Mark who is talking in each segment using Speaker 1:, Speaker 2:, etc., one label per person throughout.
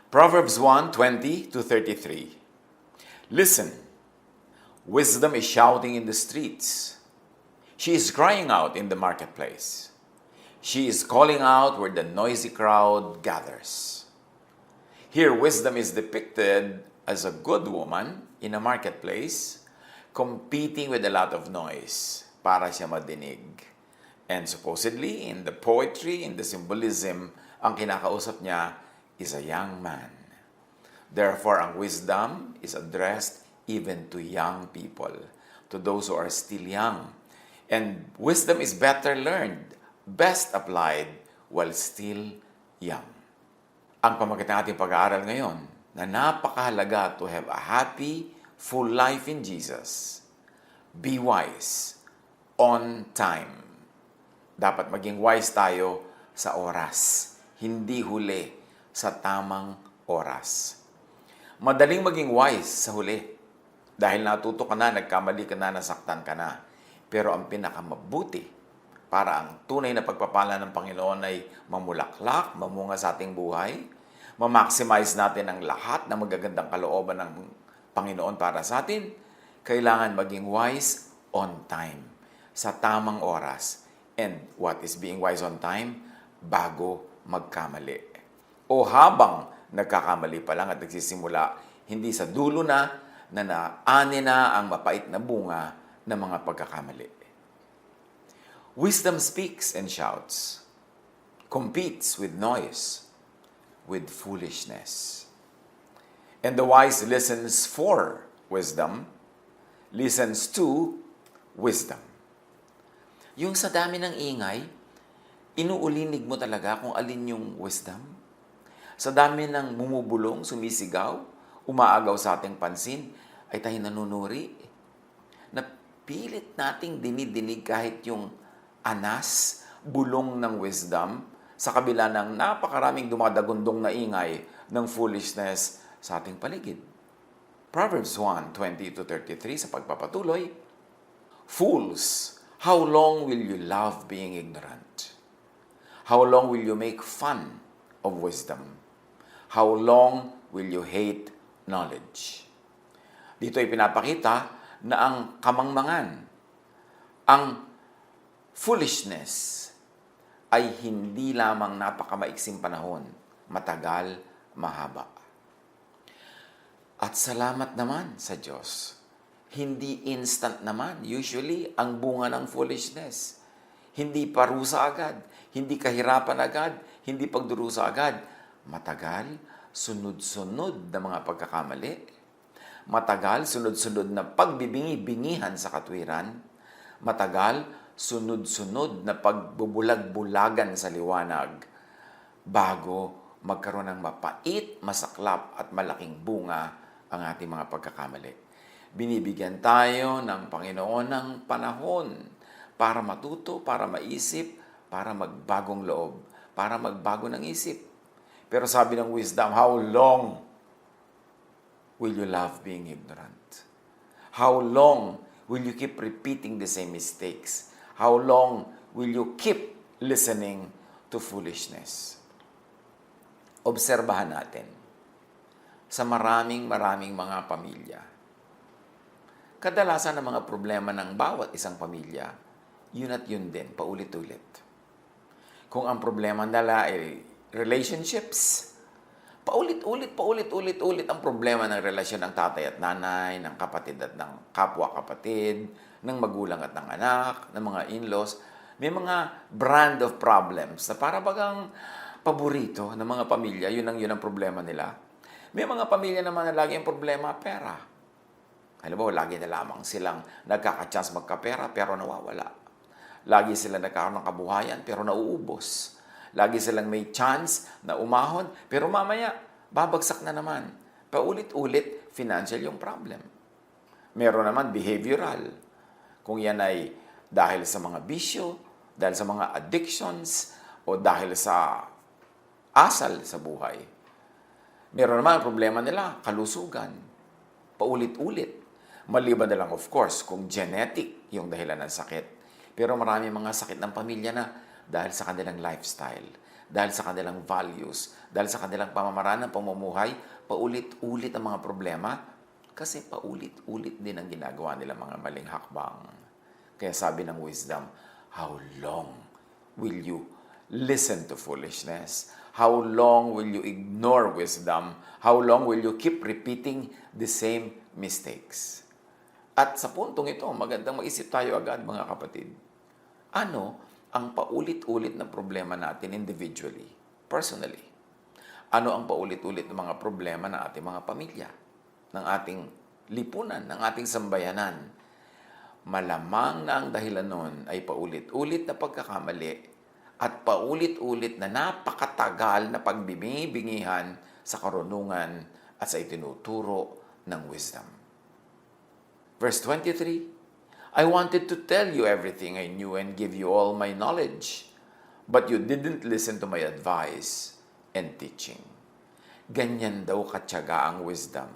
Speaker 1: Proverbs 1:20-33. Listen, wisdom is shouting in the streets. She is crying out in the marketplace. She is calling out where the noisy crowd gathers. Here, wisdom is depicted as a good woman in a marketplace, competing with a lot of noise para siya madinig. And supposedly, in the poetry, in the symbolism, ang kinakausap niya is a young man. Therefore, ang wisdom is addressed even to young people, to those who are still young. And wisdom is better learned, best applied while still young. Ang pamagitan ng ating pag-aaral ngayon, na napakahalaga to have a happy, full life in Jesus. Be wise, on time. Dapat maging wise tayo sa oras, hindi huli sa tamang oras. Madaling maging wise sa huli dahil natuto ka na, nagkamali ka na, nasaktan ka na. Pero ang pinakamabuti para ang tunay na pagpapala ng Panginoon ay mamulaklak, mamunga sa ating buhay, ma-maximize natin ang lahat ng magagandang kalooban ng Panginoon para sa atin, kailangan maging wise on time, sa tamang oras. And what is being wise on time? Bago magkamali. O habang nagkakamali pa lang at nagsisimula, hindi sa dulo na naani na ang mapait na bunga ng mga pagkakamali. Wisdom speaks and shouts, competes with noise, with foolishness. And the wise listens for wisdom, listens to wisdom. Yung sa dami ng ingay, inuulinig mo talaga kung alin yung wisdom. Sa dami ng bumubulong, sumisigaw, umaagaw sa ating pansin, ay tayo nanunuri. Napilit nating dinidinig kahit yung anas, bulong ng wisdom, sa kabila ng napakaraming dumadagundong na ingay ng foolishness sa ating paligid. Proverbs 1:20-33 sa pagpapatuloy, Fools, how long will you love being ignorant? How long will you make fun of wisdom? How long will you hate knowledge? Dito ay pinapakita na ang kamangmangan, ang foolishness, ay hindi lamang napakamaiksing panahon, matagal, mahaba. At salamat naman sa Diyos. Hindi instant naman. Usually, ang bunga ng foolishness. Hindi parusa agad, hindi kahirapan agad, hindi pagdurusa agad. Matagal, sunod-sunod na mga pagkakamali. Matagal, sunod-sunod na pagbibingi-bingihan sa katwiran. Matagal, sunod-sunod na pagbubulag-bulagan sa liwanag bago magkaroon ng mapait, masaklap at malaking bunga ang ating mga pagkakamali. Binibigyan tayo ng Panginoon ng panahon para matuto, para maisip, para magbagong loob, para magbago ng isip. Pero sabi ng wisdom, how long will you love being ignorant? How long will you keep repeating the same mistakes? How long will you keep listening to foolishness? Obserbahan natin sa maraming mga pamilya. Kadalasan ng mga problema ng bawat isang pamilya, yun at yun din, paulit-ulit. Kung ang problema nila ay relationships, paulit-ulit ang problema ng relasyon ng tatay at nanay, ng kapatid at ng kapwa-kapatid, ng magulang at ng anak, ng mga in-laws. May mga brand of problems na para bagang paborito ng mga pamilya, yun ang problema nila. May mga pamilya naman na lagi ang problema, pera. Halimbawa, lagi na lamang silang nagkaka-chance magkapera pero nawawala. Lagi silang nagkakaroon ng kabuhayan pero nauubos. Lagi silang may chance na umahon, pero mamaya, babagsak na naman. Paulit-ulit, financial yung problem. Meron naman behavioral. Kung yan ay dahil sa mga bisyo, dahil sa mga addictions, o dahil sa asal sa buhay. Meron naman ang problema nila, kalusugan. Paulit-ulit. Maliban na lang, of course, kung genetic yung dahilan ng sakit. Pero marami mga sakit ng pamilya na dahil sa kanilang lifestyle, dahil sa kanilang values, dahil sa kanilang pamamaraan ng pamumuhay, paulit-ulit ang mga problema kasi paulit-ulit din ang ginagawa nila mga maling hakbang. Kaya sabi ng wisdom, how long will you listen to foolishness? How long will you ignore wisdom? How long will you keep repeating the same mistakes? At sa puntong ito, magandang mag-isip tayo agad mga kapatid. Ano ang paulit-ulit na problema natin individually, personally? Ano ang paulit-ulit na mga problema ng ating mga pamilya, ng ating lipunan, ng ating sambayanan? Malamang na ang dahilan nun ay paulit-ulit na pagkakamali at paulit-ulit na napakatagal na pagbibingi-bingihan sa karunungan at sa itinuturo ng wisdom. Verse 23, I wanted to tell you everything I knew and give you all my knowledge, but you didn't listen to my advice and teaching. Ganyan daw katyaga ang wisdom.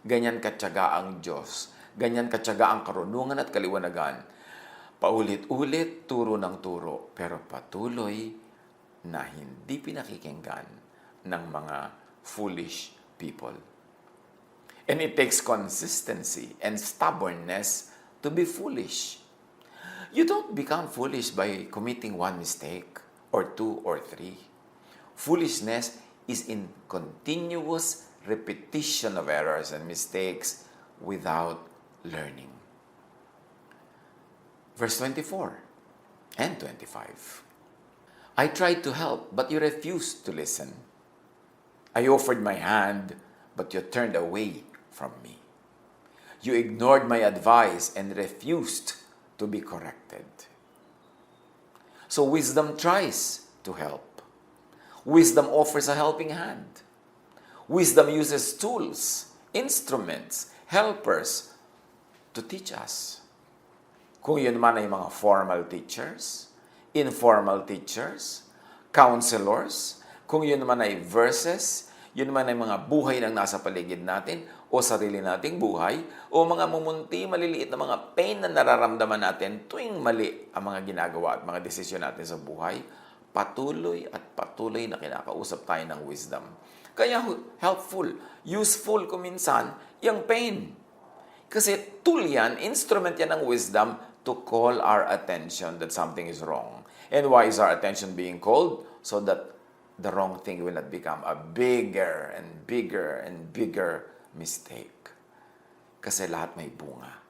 Speaker 1: Ganyan katyaga ang Diyos. Ganyan katyaga ang karunungan at kaliwanagan. Paulit-ulit, turo ng turo, pero patuloy na hindi pinakikinggan ng mga foolish people. And it takes consistency and stubbornness to be foolish. You don't become foolish by committing one mistake, or two, or three. Foolishness is in continuous repetition of errors and mistakes without learning. Verse 24 and 25. I tried to help, but you refused to listen. I offered my hand, but you turned away from me. You ignored my advice and refused to be corrected. So wisdom tries to help. Wisdom offers a helping hand. Wisdom uses tools, instruments, helpers to teach us. Kung yun man ay mga formal teachers, informal teachers, counselors, kung yun man ay verses, yun man ay mga buhay ng nasa paligid natin o sarili nating buhay o mga mumunti, maliliit na mga pain na nararamdaman natin tuwing mali ang mga ginagawa at mga desisyon natin sa buhay, patuloy at patuloy na kinakausap tayo ng wisdom. Kaya helpful, useful kuminsan yung pain. Kasi tool yan, instrument yan ng wisdom to call our attention that something is wrong. And why is our attention being called? So that the wrong thing will not become a bigger and bigger and bigger mistake. Kasi lahat may bunga.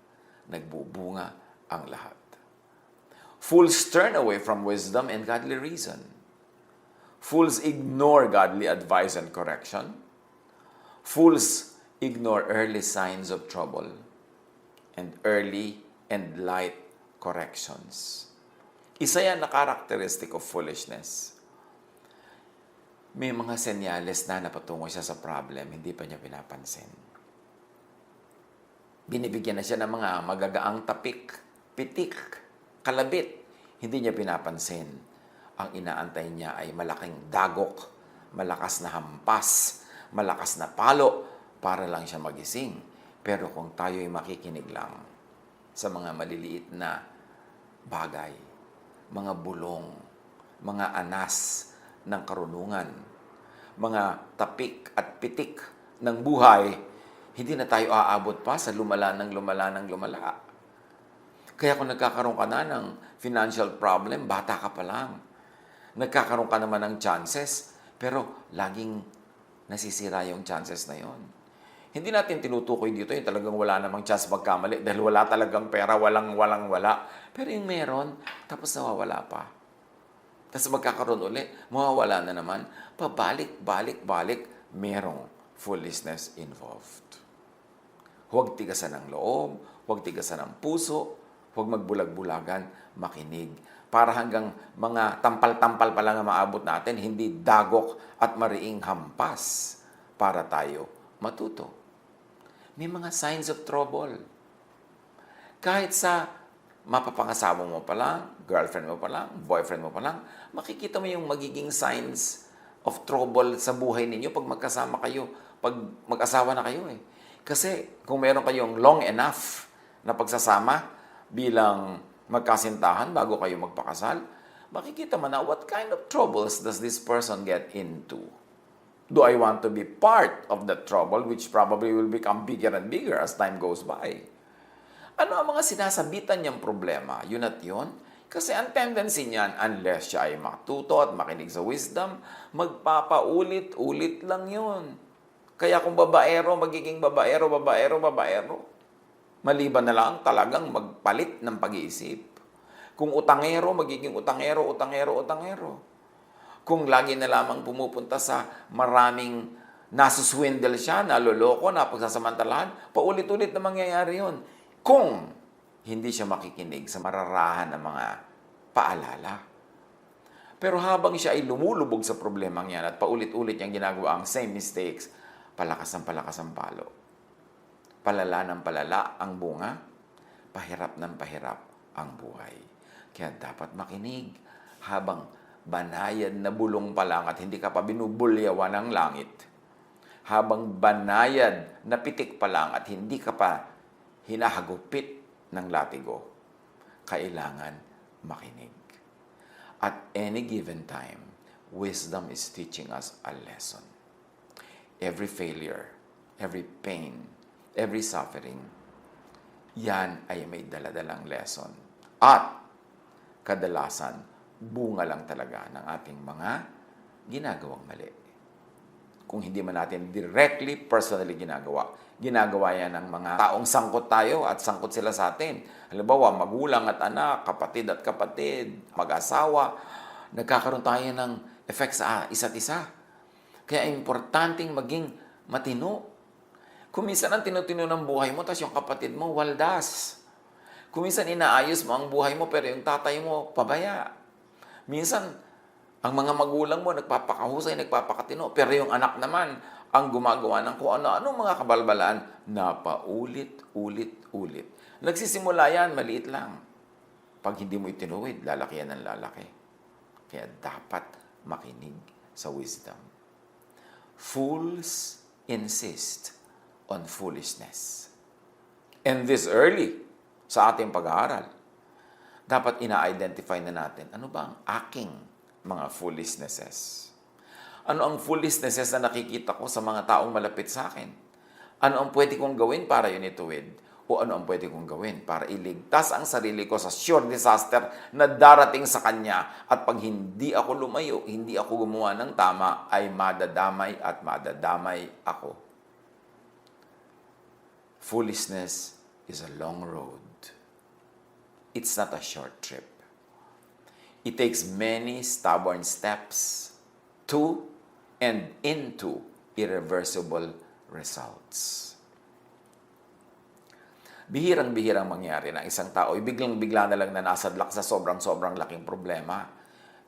Speaker 1: Nagbubunga ang lahat. Fools turn away from wisdom and godly reason. Fools ignore godly advice and correction. Fools ignore early signs of trouble and early and light corrections. Isa yan na characteristic of foolishness. May mga senyales na napatungo siya sa problem, hindi pa niya pinapansin. Binibigyan na siya ng mga magagaang tapik, pitik, kalabit. Hindi niya pinapansin. Ang inaantay niya ay malaking dagok, malakas na hampas, malakas na palo, para lang siya magising. Pero kung tayo ay makikinig lang sa mga maliliit na bagay, mga bulong, mga anas ng karunungan, mga tapik at pitik ng buhay, hindi na tayo aabot pa sa lumala ng lumala. Kaya kung nagkakaroon ka na ng financial problem, bata ka pa lang. Nagkakaroon ka naman ng chances, pero laging nasisira yung chances na yon. Hindi natin tinutukoy dito yung talagang wala namang chance magkamali dahil wala talagang pera, wala. Pero yung meron, tapos nawawala pa. Tapos magkakaroon ulit, mawawala na naman, pabalik, merong foolishness involved. Huwag tigasan ng loob, huwag tigasan ng puso, huwag magbulag-bulagan, makinig. Para hanggang mga tampal-tampal pa lang ang maabot natin, hindi dagok at mariing hampas para tayo matuto. May mga signs of trouble. Kahit sa mapapangasawa mo pa lang, girlfriend mo pa lang, boyfriend mo pa lang, makikita mo yung magiging signs of trouble sa buhay ninyo pag magkasama kayo, pag mag-asawa na kayo eh. Kasi kung meron kayong long enough na pagsasama bilang magkasintahan bago kayo magpakasal, makikita mo na what kind of troubles does this person get into. Do I want to be part of that trouble, which probably will become bigger and bigger as time goes by? Ano ang mga sinasabitan niyang problema? Yun at yun. Kasi ang tendency niyan, unless siya ay matuto at makinig sa wisdom, magpapaulit-ulit lang yun. Kaya kung babaero, magiging babaero. Maliban na lang talagang magpalit ng pag-iisip. Kung utangero, magiging utangero. Kung lagi na lamang pumupunta sa maraming nasuswindle siya, naloloko, napagsasamantalahan, paulit-ulit na mangyayari yun. Kung hindi siya makikinig sa mararahan ng mga paalala. Pero habang siya ay lumulubog sa problemang yan at paulit-ulit niyang ginagawa ang same mistakes, palakas ang palo. Palala ng palala ang bunga, pahirap ng pahirap ang buhay. Kaya dapat makinig habang banayad na bulong pa lang at hindi ka pa binubulyawan ng langit. Habang banayad na pitik pa lang at hindi ka pa hinahagupit ng latigo, kailangan makinig. At any given time, wisdom is teaching us a lesson. Every failure, every pain, every suffering, yan ay may daladalang lesson. At kadalasan, bunga lang talaga ng ating mga ginagawang mali. Kung hindi man natin directly, personally ginagawa yan ng mga taong sangkot tayo at sangkot sila sa atin. Halimbawa, magulang at anak, kapatid at kapatid, mag-asawa, nagkakaroon tayo ng effect sa isa't isa. Kaya importanteng maging matino. Kung minsan ang tinutino ng buhay mo, tapos yung kapatid mo, waldas. Kung minsan inaayos mo ang buhay mo, pero yung tatay mo, pabaya. Minsan, ang mga magulang mo, nagpapakahusay, nagpapakatino, pero yung anak naman, ang gumagawa ng kung ano-ano mga kabalbalaan na paulit-ulit. Nagsisimula yan, maliit lang. Pag hindi mo itinuwid, lalaki yan ng lalaki. Kaya dapat makinig sa wisdom. Fools insist on foolishness. And this early, sa ating pag-aaral, dapat ina-identify na natin, ano ba ang aking mga foolishnesses? Ano ang foolishnesses na nakikita ko sa mga taong malapit sa akin? Ano ang pwede kong gawin para yun ituwid? O ano ang pwede kong gawin para iligtas ang sarili ko sa sure disaster na darating sa kanya? At pag hindi ako lumayo, hindi ako gumawa ng tama, ay madadamay at madadamay ako. Foolishness is a long road. It's not a short trip. It takes many stubborn steps to and into irreversible results. Bihirang-bihirang mangyari na isang tao ay biglang-bigla na lang na nasadlak sa sobrang-sobrang laking problema.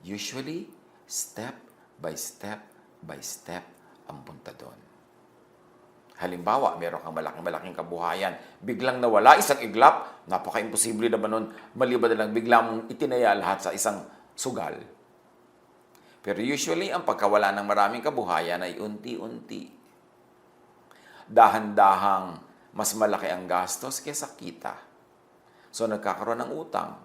Speaker 1: Usually, step by step ang punta doon. Halimbawa, meron kang malaking kabuhayan, biglang nawala, isang iglap, napaka-imposible naman nun, maliban na lang biglang itinaya lahat sa isang sugal. Pero usually, ang pagkawala ng maraming kabuhayan ay unti-unti. Dahan-dahang mas malaki ang gastos kaysa kita. So, nagkakaroon ng utang,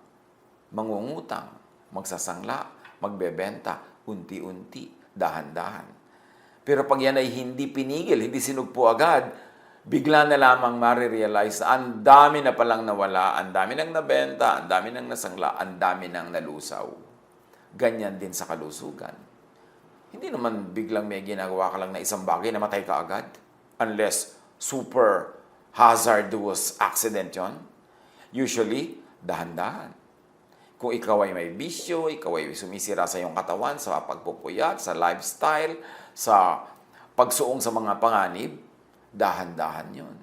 Speaker 1: mangungutang, magsasangla, magbebenta, unti-unti, dahan-dahan. Pero pag yan ay hindi pinigil, hindi sinugpo agad, bigla na lamang marirealize na ang dami na palang nawala, ang dami nang nabenta, ang dami nang nasangla, ang dami nang nalusaw. Ganyan din sa kalusugan. Hindi naman biglang may ginagawa ka lang na isang bagay na matay ka agad. Unless super hazardous accident yon. Usually, dahan-dahan. Kung ikaw ay may bisyo, ikaw ay sumisira sa iyong katawan, sa pagpupuyat, sa lifestyle, sa pagsuong sa mga panganib, dahan-dahan yun.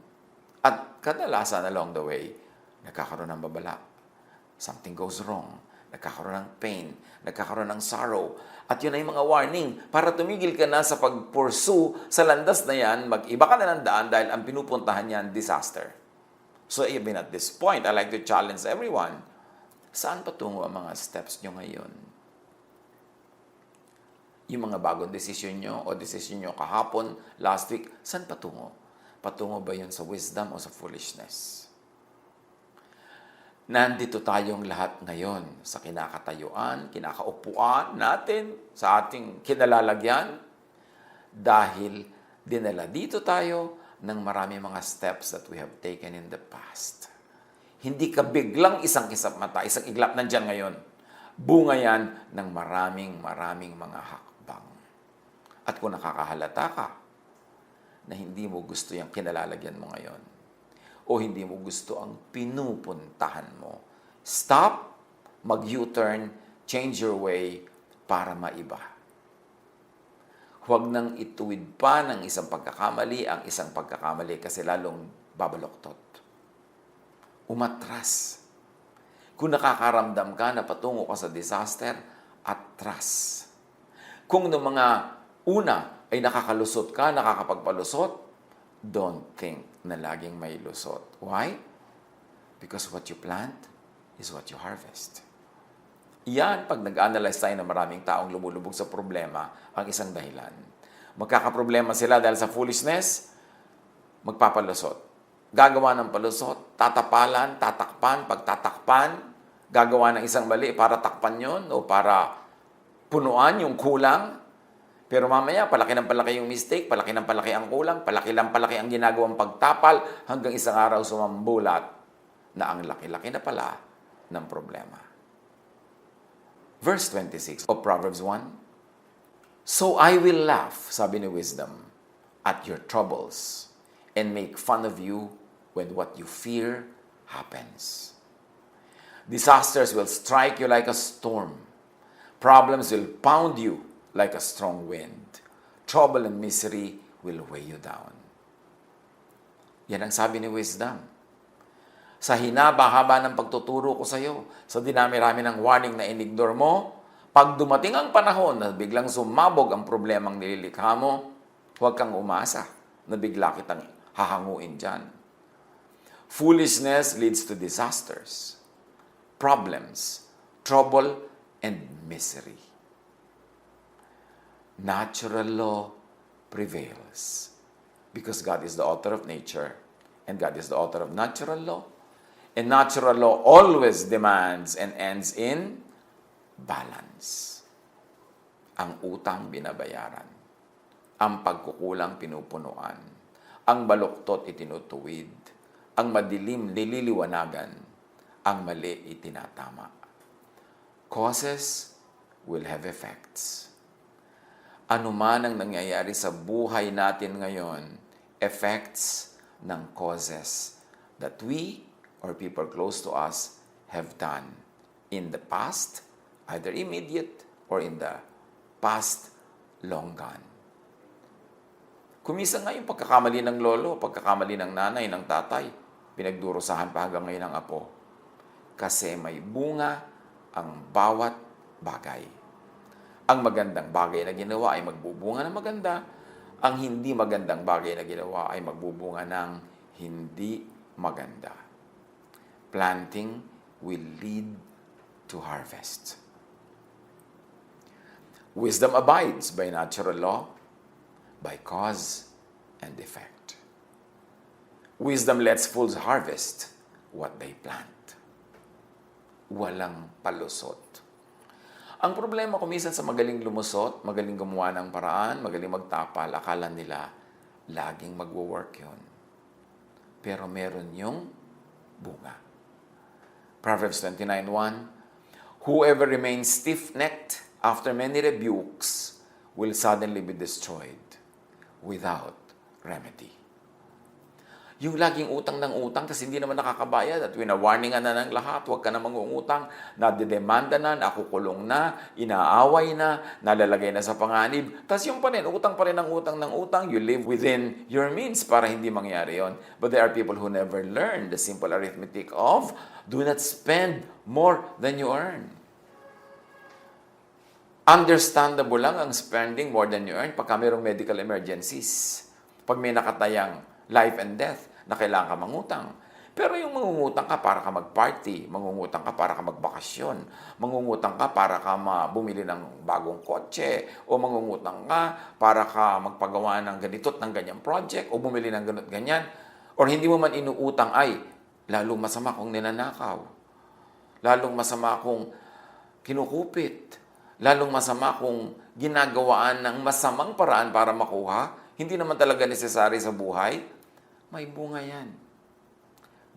Speaker 1: At kadalasan along the way, nagkakaroon ng babala. Something goes wrong. Nagkakaroon ng pain. Nagkakaroon ng sorrow. At yun ay mga warning para tumigil ka na sa pag-pursue sa landas na yan, mag-iba ka na ng daan dahil ang pinupuntahan niyan, disaster. So even at this point, I like to challenge everyone, saan patungo ang mga steps nyo ngayon? Yung mga bagong desisyon nyo o desisyon nyo kahapon, last week, saan patungo? Patungo ba yun sa wisdom o sa foolishness? nandito tayong lahat ngayon sa kinakatayuan, kinakaupuan natin, sa ating kinalalagyan, dahil dinala dito tayo ng marami mga steps that we have taken in the past. Hindi ka biglang isang kisap mata, isang iglap nandyan ngayon. Bunga yan ng maraming mga hakbang. At kung nakakahalata ka na hindi mo gusto yung kinalalagyan mo ngayon, o hindi mo gusto ang pinupuntahan mo, stop, mag-U-turn, change your way para maiba. Huwag nang ituwid pa ng isang pagkakamali ang isang pagkakamali kasi lalong babaloktot. Umatras. Kung nakakaramdam ka na patungo ka sa disaster, atras. Kung noong mga una ay nakakalusot ka, nakakapagpalusot, don't think na laging may lusot. Why? Because what you plant is what you harvest. Yan, pag nag-analyze tayo ng maraming taong lumulubog sa problema, ang isang dahilan. Magkakaproblema sila dahil sa foolishness, magpapalusot. Gagawa ng palusot, tatapalan, tatakpan, pagtatakpan, gagawa ng isang mali para takpan yon o para punuan yung kulang. Pero mamaya, palaki ng palaki yung mistake, palaki ng palaki ang kulang, palaki ng palaki ang ginagawang pagtapal, hanggang isang araw sumambulat na ang laki-laki na pala ng problema. Verse 26 of Proverbs 1, "So I will laugh," sabi ni Wisdom, "at your troubles, and make fun of you when what you fear happens. Disasters will strike you like a storm. Problems will pound you like a strong wind. Trouble and misery will weigh you down." Yan ang sabi ni Wisdom. Sa hinaba-haba ng pagtuturo ko sa iyo, sa dinami-rami ng warning na inignore mo, pag dumating ang panahon na biglang sumabog ang problemang nililikha mo, huwag kang umasa na bigla kitang hahanguin dyan. Foolishness leads to disasters, problems, trouble, and misery. Natural law prevails because God is the author of nature and God is the author of natural law. And natural law always demands and ends in balance. Ang utang binabayaran, ang pagkukulang pinupunuan, ang baluktot itinutuwid, ang madilim nililiwanagan, ang mali itinatama. Causes will have effects. Ano man ang nangyayari sa buhay natin ngayon, effects ng causes that we or people close to us have done in the past, either immediate or in the past long gone. Kumisa nga yung pagkakamali ng lolo, pagkakamali ng nanay, ng tatay, pinagdurusahan pa hanggang ngayon ng apo. Kasi may bunga ang bawat bagay. Ang magandang bagay na ginawa ay magbubunga ng maganda. Ang hindi magandang bagay na ginawa ay magbubunga ng hindi maganda. Planting will lead to harvest. Wisdom abides by natural law, by cause and effect. Wisdom lets fools harvest what they plant. Walang palusot. Ang problema kumisan sa magaling lumusot, magaling gumawa ng paraan, magaling magtapal, akala nila laging magwo-work yun. Pero meron yung bunga. Proverbs 29:1, "Whoever remains stiff-necked after many rebukes will suddenly be destroyed without remedy." Yung laging utang ng utang kasi hindi naman nakakabayad at wina-warningan na ng lahat, huwag ka na mangungutang, nadedemanda na, nakukulong na, inaaway na, nalalagay na sa panganib. Tapos yung pa rin, utang pa rin ng utang, you live within your means para hindi mangyari yon. But there are people who never learn the simple arithmetic of do not spend more than you earn. Understandable lang ang spending more than you earn pagka mayroong medical emergencies. Pag may nakatayang life and death, na kailangan ka mangutang. Pero yung mangungutang ka para ka mag-party, mangungutang ka para ka magbakasyon, mangungutang ka para ka bumili ng bagong kotse, o mangungutang ka para ka magpagawa ng ganito't ng ganyang project, o bumili ng ganito ganyan, or hindi mo man inuutang ay lalong masama kung ninanakaw. lalong masama kung kinukupit, lalong masama kung ginagawaan ng masamang paraan para makuha, hindi naman talaga necessary sa buhay, may bunga yan.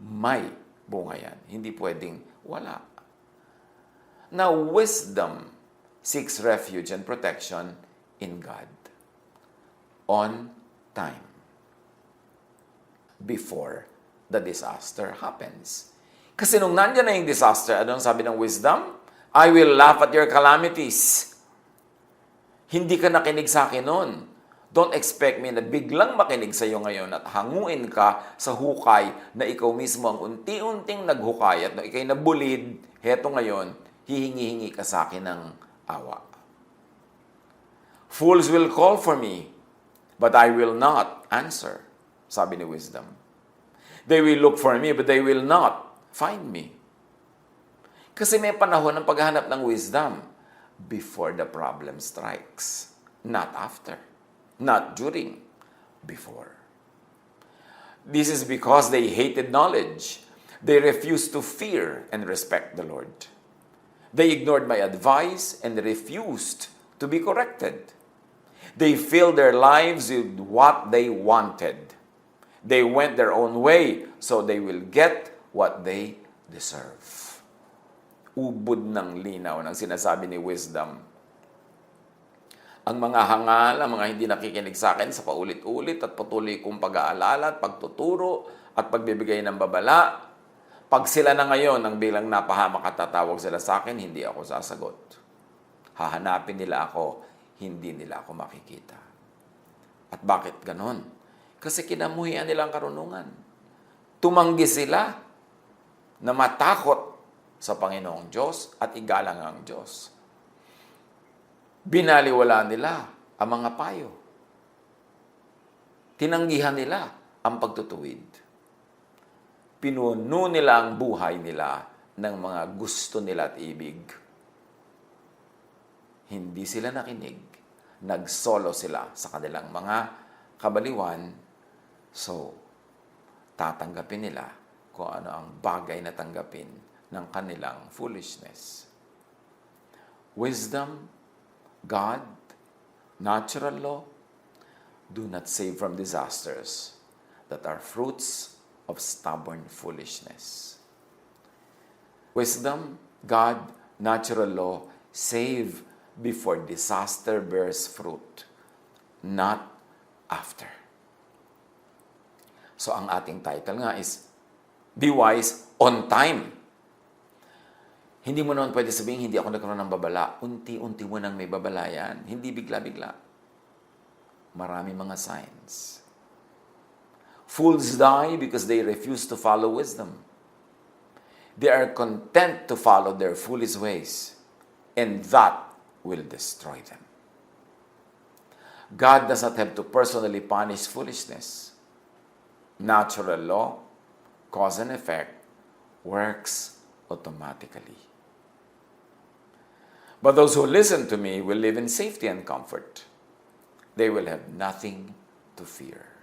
Speaker 1: May bunga yan. Hindi pwedeng wala. Now, wisdom seeks refuge and protection in God on time before the disaster happens. Kasi nung nandyan na yung disaster, anong sabi ng wisdom? I will laugh at your calamities. Hindi ka nakinig sa akin noon. Don't expect me na biglang makinig sa iyo ngayon at hanguin ka sa hukay na ikaw mismo ang unti-unting naghukay at ikay nabulid, heto ngayon, hihingi-hingi ka sa akin ng awa. Fools will call for me, but I will not answer, sabi ni wisdom. They will look for me, but they will not find me. Kasi may panahon ng paghahanap ng wisdom before the problem strikes, not after. Not during, before. This is because they hated knowledge. They refused to fear and respect the Lord. They ignored my advice and refused to be corrected. They filled their lives with what they wanted. They went their own way, so they will get what they deserve. Ubod ng linaw ng sinasabi ni wisdom. Ang mga hangal, ang mga hindi nakikinig sa akin sa paulit-ulit at patuloy kong pag-aalala at pagtuturo at pagbibigay ng babala, pag sila na ngayon ang bilang napahamak at tatawag sila sa akin, hindi ako sasagot. Hahanapin nila ako, hindi nila ako makikita. At bakit ganon? Kasi kinamuhian nilang karunungan. Tumanggi sila na matakot sa Panginoong Diyos at igalang ang Diyos. Binaliwala nila ang mga payo. Tinanggihan nila ang pagtutuwid. Pinuno nila ang buhay nila ng mga gusto nila at ibig. Hindi sila nakinig. Nagsolo sila sa kanilang mga kabaliwan. So, tatanggapin nila kung ano ang bagay na tanggapin ng kanilang foolishness. Wisdom, God, natural law, do not save from disasters that are fruits of stubborn foolishness. Wisdom, God, natural law, save before disaster bears fruit, not after. So ang ating title nga is, Be Wise on Time. Hindi mo naman pwede sabihin, hindi ako nagkaroon ng babala. Unti-unti mo nang may babala yan. Hindi bigla-bigla. Marami mga signs. Fools die because they refuse to follow wisdom. They are content to follow their foolish ways, and that will destroy them. God does not have to personally punish foolishness. Natural law, cause and effect, works automatically. But those who listen to me will live in safety and comfort. They will have nothing to fear.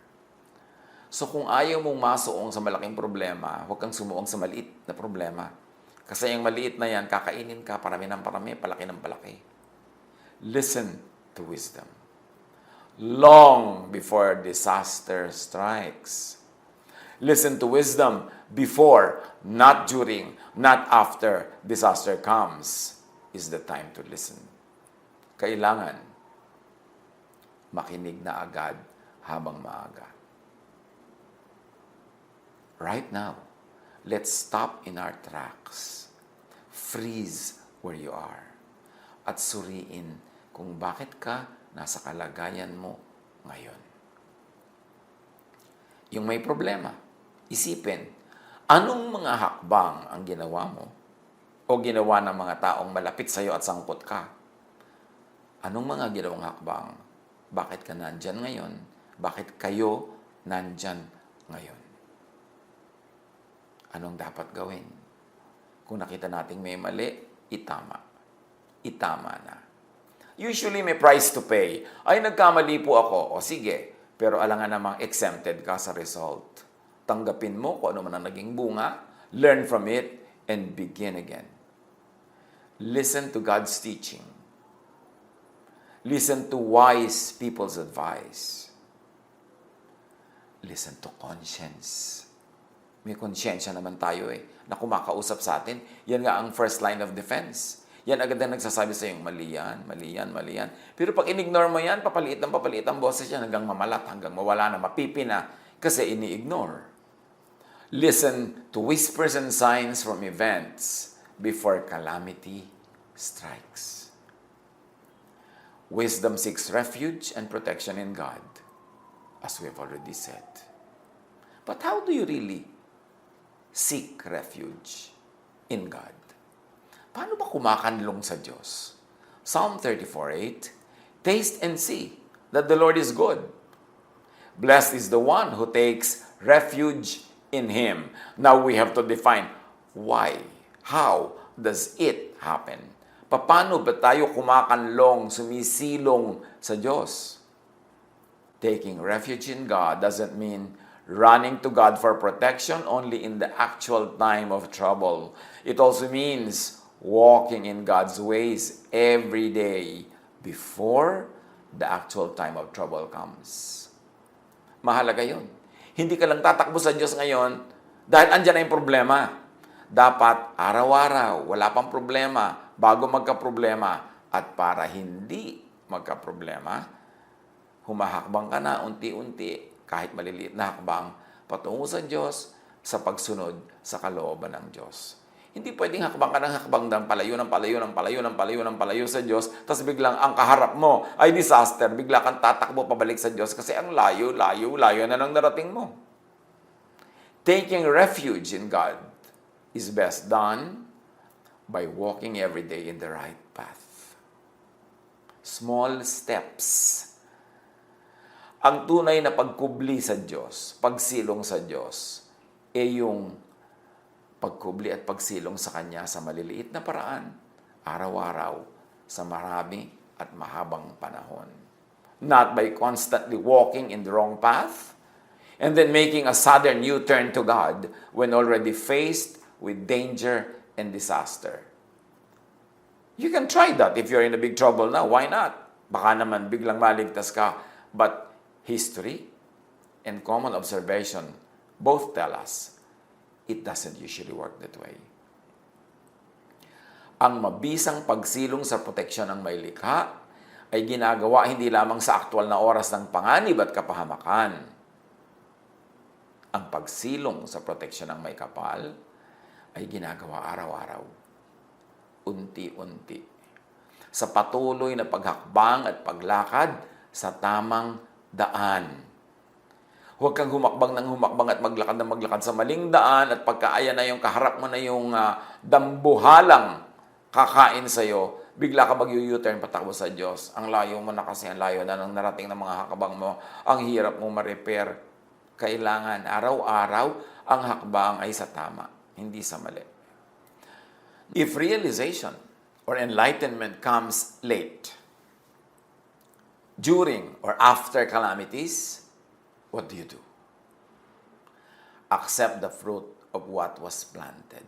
Speaker 1: So kung ayaw mong masuong sa malaking problema, huwag kang sumuong sa maliit na problema. Kasi yung maliit na yan, kakainin ka, parami ng parami, palaki ng palaki. Listen to wisdom. Long before disaster strikes. Listen to wisdom before, not during, not after disaster comes. Is the time to listen. Kailangan makinig na agad habang maaga. Right now, let's stop in our tracks. Freeze where you are. At suriin kung bakit ka nasa kalagayan mo ngayon. Yung may problema, isipin, anong mga hakbang ang ginawa mo o ginawa ng mga taong malapit sa iyo at sangkot ka? Anong mga ginawang hakbang? Bakit ka nandyan ngayon? Bakit kayo nandyan ngayon? Anong dapat gawin? Kung nakita nating may mali, itama. Itama na. Usually may price to pay. Ay, nagkamali po ako. O sige, pero alangan namang exempted ka sa result. Tanggapin mo kung ano man ang naging bunga, learn from it, and begin again. Listen to God's teaching. Listen to wise people's advice. Listen to conscience. May konsyensya naman tayo na kumakausap sa atin. Yan nga ang first line of defense. Yan agad na nagsasabi sa iyong mali yan, mali yan, mali yan. Pero pag in-ignore mo yan, papaliit ang boses yan hanggang mamalat, hanggang mawala na, mapipi na, kasi ini-ignore. Listen to whispers and signs from events before calamity strikes. Wisdom seeks refuge and protection in God, as we have already said. But how do you really seek refuge in God? Paano ba kumakanlong sa Diyos? Psalm 34:8, taste and see that the Lord is good. Blessed is the one who takes refuge in Him. Now we have to define why. How does it happen? Paano ba tayo kumakanlong, sumisilong sa Diyos? Taking refuge in God doesn't mean running to God for protection only in the actual time of trouble. It also means walking in God's ways every day before the actual time of trouble comes. Mahalaga yun. Hindi ka lang tatakbo sa Diyos ngayon dahil andyan na yung problema. Dapat araw-araw, wala pang problema, bago magka-problema. At para hindi magka-problema, humahakbang ka na unti-unti, kahit maliliit na hakbang, patungo sa Diyos sa pagsunod sa kalooban ng Diyos. Hindi pwedeng hakbang ka ng hakbang ng palayo sa Diyos, tapos biglang ang kaharap mo ay disaster, bigla kang tatakbo pabalik sa Diyos kasi ang layo na nang narating mo. Taking refuge in God is best done by walking every day in the right path. Small steps. Ang tunay na pagkubli sa Diyos, pagsilong sa Diyos, yung pagkubli at pagsilong sa Kanya sa maliliit na paraan, araw-araw, sa marami at mahabang panahon. Not by constantly walking in the wrong path, and then making a sudden U-turn to God when already faced with danger and disaster. You can try that if you're in a big trouble now. Why not? Baka naman biglang maligtas ka. But history and common observation both tell us it doesn't usually work that way. Ang mabisang pagsilong sa proteksyon ng may likha ay ginagawa hindi lamang sa aktwal na oras ng panganib at kapahamakan. Ang pagsilong sa proteksyon ng may kapal ay ginagawa araw-araw, unti-unti, sa patuloy na paghakbang at paglakad sa tamang daan. Huwag kang humakbang at maglakad sa maling daan at pagkaaya na yung kaharap mo na yung dambuhalang kakain sa'yo, bigla ka mag-U-turn patakbo sa Diyos. Ang layo mo na kasi, ang layo na nang narating ng mga hakbang mo. Ang hirap mo ma-repair. Kailangan araw-araw ang hakbang ay sa tama, hindi sa mali. If realization or enlightenment comes late, during or after calamities, what do you do? Accept the fruit of what was planted.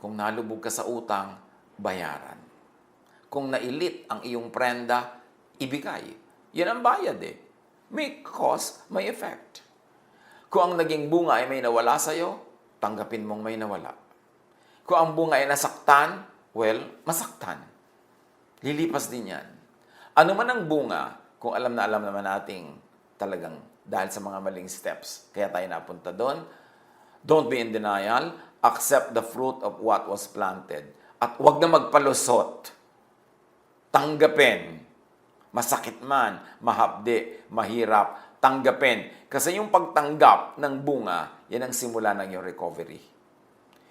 Speaker 1: Kung nalubog ka sa utang, bayaran. Kung nailit ang iyong prenda, ibigay. Yan ang bayad May cause, may effect. Kung ang naging bunga ay may nawala sa'yo, tanggapin mong may nawala. Kung ang bunga ay nasaktan, well, masaktan. Lilipas din yan. Ano man ang bunga, kung alam naman nating talagang dahil sa mga maling steps, kaya tayo napunta doon, don't be in denial, accept the fruit of what was planted. At huwag na magpalusot. Tanggapin. Masakit man, mahapdi, mahirap, tanggapin. Kasi yung pagtanggap ng bunga, yan ang simula ng iyong recovery.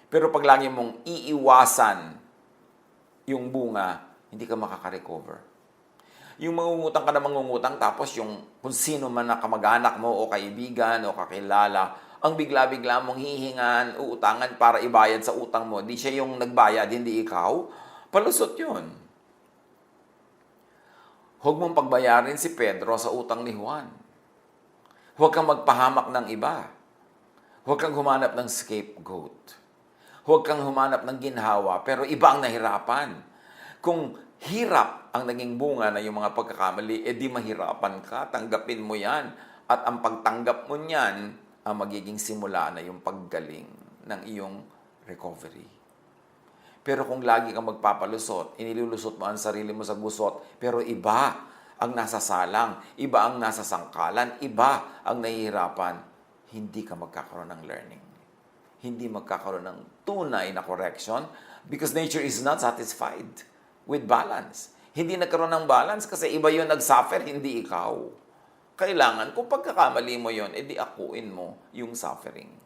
Speaker 1: Pero pag lagi mong iiwasan yung bunga, hindi ka makaka-recover. Yung mangungutang ka na mangungutang, tapos yung kung sino man na kamag-anak mo o kaibigan o kakilala, ang bigla-bigla mong hihingan, uutangan para ibayad sa utang mo. Di siya yung nagbayad, hindi ikaw. Palusot yun. Huwag mong pagbayarin si Pedro sa utang ni Juan. Huwag kang magpahamak ng iba. Huwag kang humanap ng scapegoat. Huwag kang humanap ng ginhawa, pero iba ang nahirapan. Kung hirap ang naging bunga na yung mga pagkakamali, di mahirapan ka, tanggapin mo yan. At ang pagtanggap mo niyan, ang magiging simula na yung paggaling ng iyong recovery. Pero kung lagi kang magpapalusot, inilulusot mo ang sarili mo sa gusot, pero iba ang nasasalang, iba ang nasasangkalan, iba ang nahihirapan, hindi ka magkakaroon ng learning. Hindi magkakaroon ng tunay na correction because nature is not satisfied with balance. Hindi nagkaroon ng balance kasi iba yun nag-suffer, hindi ikaw. Kailangan, kung pagkakamali mo yun, edi akuin mo yung suffering.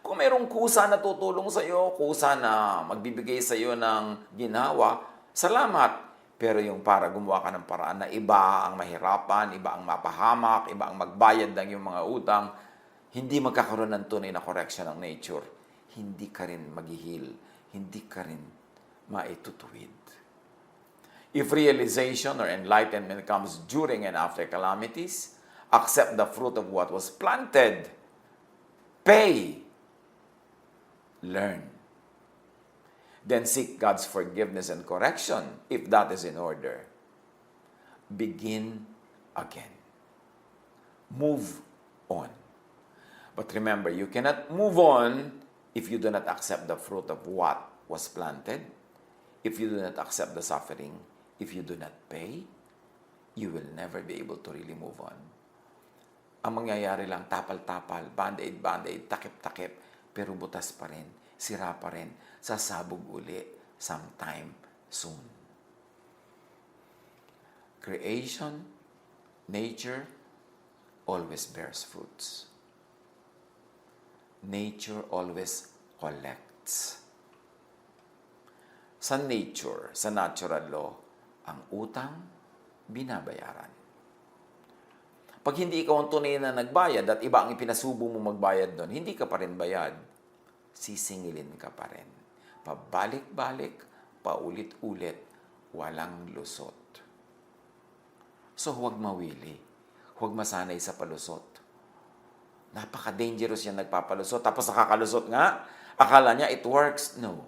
Speaker 1: Kung mayroong kusa na tutulong sa iyo, kusa na magbibigay sa iyo ng ginawa, salamat. Pero yung para gumawa ka ng paraan na iba ang mahirapan, iba ang mapahamak, iba ang magbayad ng yung mga utang, hindi magkakaroon ng tunay na correction ng nature. Hindi ka rin maghihil. Hindi ka rin maitutuwid. If realization or enlightenment comes during and after calamities, accept the fruit of what was planted. Pay. Learn. Then seek God's forgiveness and correction if that is in order. Begin again. Move on. But remember, you cannot move on if you do not accept the fruit of what was planted, if you do not accept the suffering, if you do not pay, you will never be able to really move on. Ang mangyayari lang, tapal-tapal, band-aid, band-aid, takip-takip, pero butas pa rin, sira pa rin, sasabog uli sometime soon. Creation, nature, always bears fruits. Nature always collects. Sa nature, sa natural law, ang utang, binabayaran. Pag hindi ikaw ang tunay na nagbayad at iba ang ipinasubo mo magbayad doon, hindi ka pa rin bayad. Sisingilin ka pa rin. Pabalik-balik, paulit-ulit, walang lusot. So huwag mawili. Huwag masanay sa palusot. Napaka-dangerous yan nagpapalusot. Tapos nakakalusot nga, akala niya it works. No.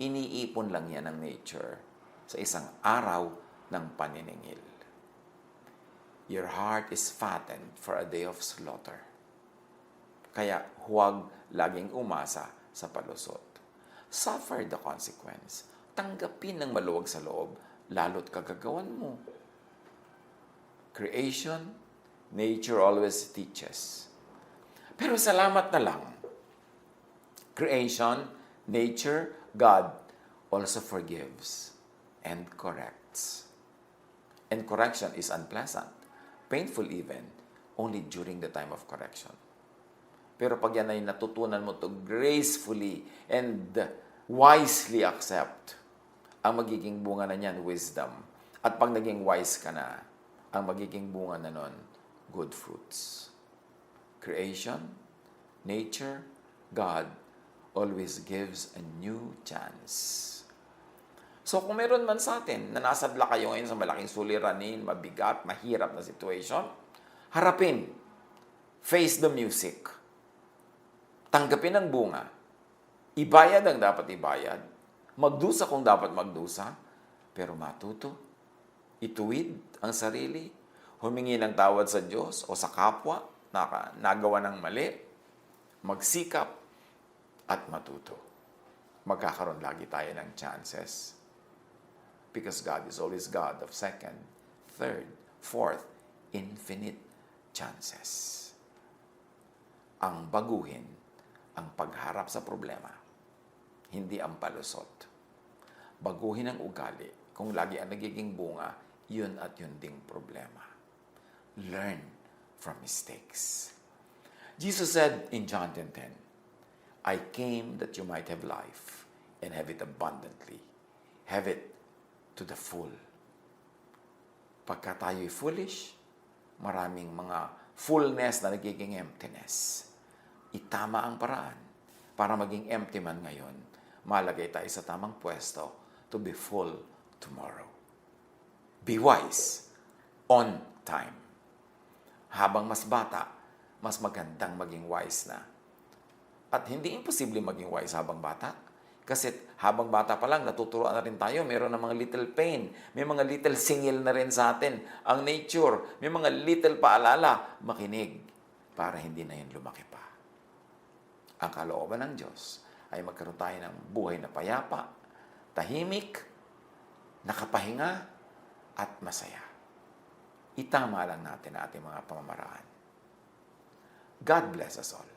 Speaker 1: Iniipon lang yan ng nature sa isang araw ng paniningil. Your heart is fattened for a day of slaughter. Kaya huwag laging umasa sa palusot. Suffer the consequence. Tanggapin ng maluwag sa loob, lalo't kagagawan mo. Creation, nature always teaches. Pero salamat na lang. Creation, nature, God also forgives and corrects. And correction is unpleasant, painful even, only during the time of correction. Pero pag yan ay natutunan mo to gracefully and wisely accept, ang magiging bunga na niyan, wisdom. At pag naging wise ka na, ang magiging bunga na nun, good fruits. Creation, nature, God always gives a new chance. So kung meron man sa atin na nasadla kayo ngayon sa malaking suliranin, mabigat, mahirap na situation, harapin. Face the music. Tanggapin ang bunga. Ibayad ang dapat ibayad. Magdusa kung dapat magdusa. Pero matuto. Ituwid ang sarili. Humingi ng tawad sa Diyos o sa kapwa na nagawa ng mali. Magsikap at matuto. Magkakaroon lagi tayo ng chances. Because God is always God of second, third, fourth, infinite chances. Ang baguhin, ang pagharap sa problema, hindi ang palusot. Baguhin ang ugali. Kung lagi ang nagiging bunga, yun at yun ding problema. Learn from mistakes. Jesus said in John 10:10, I came that you might have life and have it abundantly. Have it to the full. Pagka tayo'y foolish, maraming mga fullness na nagiging emptiness. Itama ang paraan para maging empty man ngayon, malagay tayo sa tamang pwesto to be full tomorrow. Be wise on time. Habang mas bata, mas magandang maging wise na At hindi imposible maging wise habang bata. Kasi habang bata pa lang, natuturuan na rin tayo. Meron ng mga little pain. May mga little singil na rin sa atin. Ang nature, may mga little paalala. Makinig para hindi na yun lumaki pa. Ang kalooban ng Diyos ay magkaroon tayo ng buhay na payapa, tahimik, nakapahinga, at masaya. Itama lang natin ang ating mga pamamaraan. God bless us all.